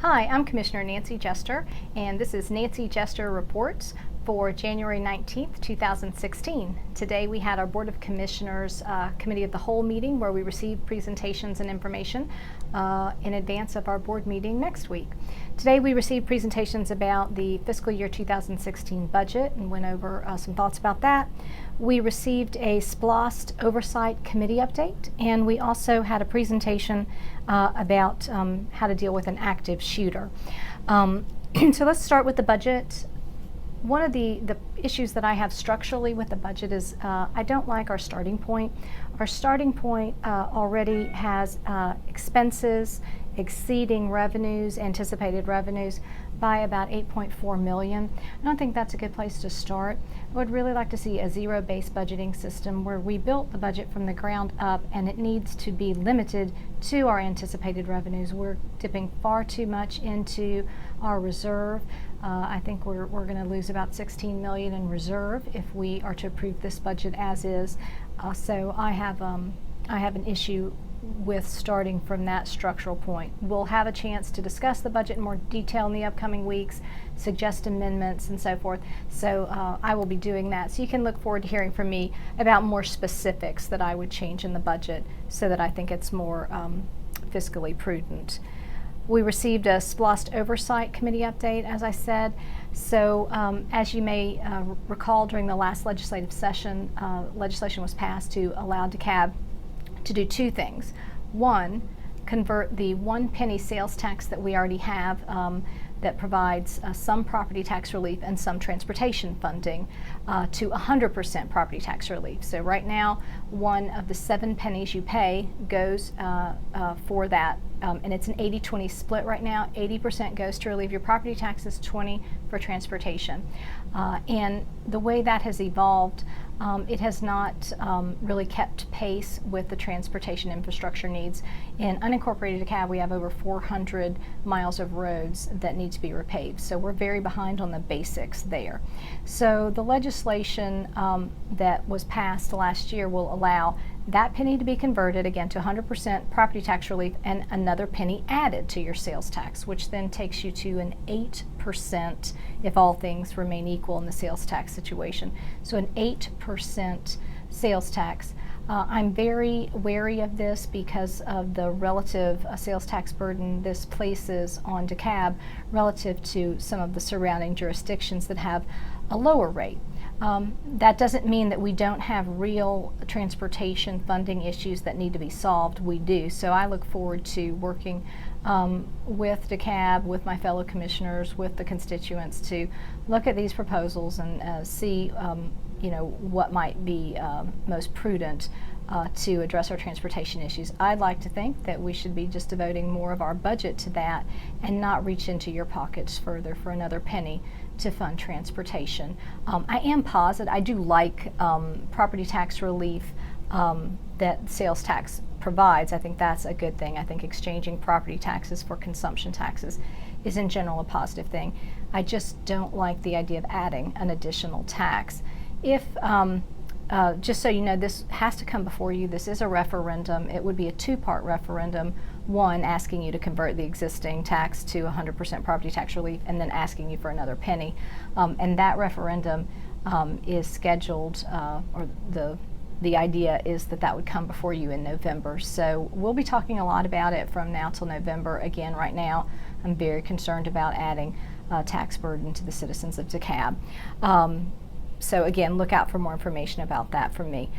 Hi, I'm Commissioner Nancy Jester, and this is Nancy Jester Reports for January 19th, 2016. Today we had our Board of Commissioners Committee of the Whole meeting where we received presentations and information in advance of our board meeting next week. Today we received presentations about the fiscal year 2016 budget and went over some thoughts about that. We received a SPLOST Oversight Committee update, and we also had a presentation about how to deal with an active shooter. So let's start with the budget. One of the issues that I have structurally with the budget is I don't like our starting point. Our starting point already has expenses exceeding revenues, anticipated revenues, by about 8.4 million. I don't think that's a good place to start. I would really like to see a zero-based budgeting system where we built the budget from the ground up and it needs to be limited to our anticipated revenues. We're dipping far too much into our reserve. I think we're going to lose about 16 million in reserve if we are to approve this budget as is. So I have an issue with starting from that structural point. We'll have a chance to discuss the budget in more detail in the upcoming weeks, suggest amendments and so forth. So I will be doing that. So you can look forward to hearing from me about more specifics that I would change in the budget so that I think it's more fiscally prudent. We received a SPLOST Oversight Committee update, as I said. So as you may recall, during the last legislative session, legislation was passed to allow DeKalb to do two things. One, convert the 1 penny sales tax that we already have that provides some property tax relief and some transportation funding to 100% property tax relief. So right now, 1 of the 7 pennies you pay goes for that, and it's an 80-20 split right now. 80% goes to relieve your property taxes, 20 for transportation. And the way that has evolved, it has not really kept pace with the transportation infrastructure needs. In unincorporated DeKalb, we have over 400 miles of roads that need to be repaved. So we're very behind on the basics there. So the legislation that was passed last year will allow that penny to be converted again to 100% property tax relief and another penny added to your sales tax, which then takes you to an 8% if all things remain equal in the sales tax situation. So an 8% sales tax. I'm very wary of this because of the relative sales tax burden this places on DeKalb relative to some of the surrounding jurisdictions that have a lower rate. That doesn't mean that we don't have real transportation funding issues that need to be solved. We do. So I look forward to working with DeKalb, with my fellow commissioners, with the constituents to look at these proposals and see what might be most prudent to address our transportation issues. I'd like to think that we should be just devoting more of our budget to that and not reach into your pockets further for another penny to fund transportation. I am positive, I do like property tax relief that sales tax provides. I think that's a good thing. I think exchanging property taxes for consumption taxes is in general a positive thing. I just don't like the idea of adding an additional tax. If just so you know, this has to come before you. This is a referendum. It would be a two-part referendum. One, asking you to convert the existing tax to 100% property tax relief, and then asking you for another penny. And that referendum is scheduled, or the idea is that that would come before you in November. So we'll be talking a lot about it from now till November. Again, right now, I'm very concerned about adding tax burden to the citizens of DeKalb. So again, look out for more information about that from me.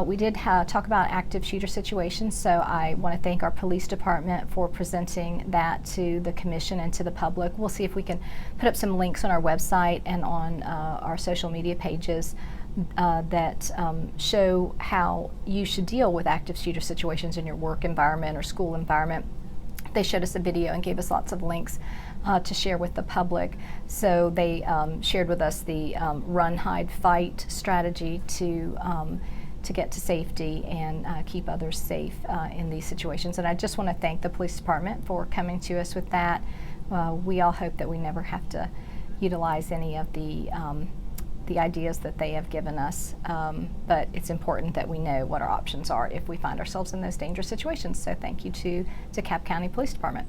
We did talk about active shooter situations, so I want to thank our police department for presenting that to the commission and to the public. We'll see if we can put up some links on our website and on our social media pages that show how you should deal with active shooter situations in your work environment or school environment. They showed us a video and gave us lots of links to share with the public. So they shared with us the run, hide, fight strategy to get to safety and keep others safe in these situations. And I just want to thank the police department for coming to us with that. We all hope that we never have to utilize any of the the ideas that they have given us, but it's important that we know what our options are if we find ourselves in those dangerous situations. So thank you to DeKalb County Police Department.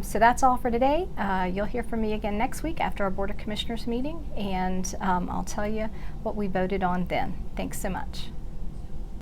So that's all for today. You'll hear from me again next week after our Board of Commissioners meeting, and I'll tell you what we voted on then. Thanks so much.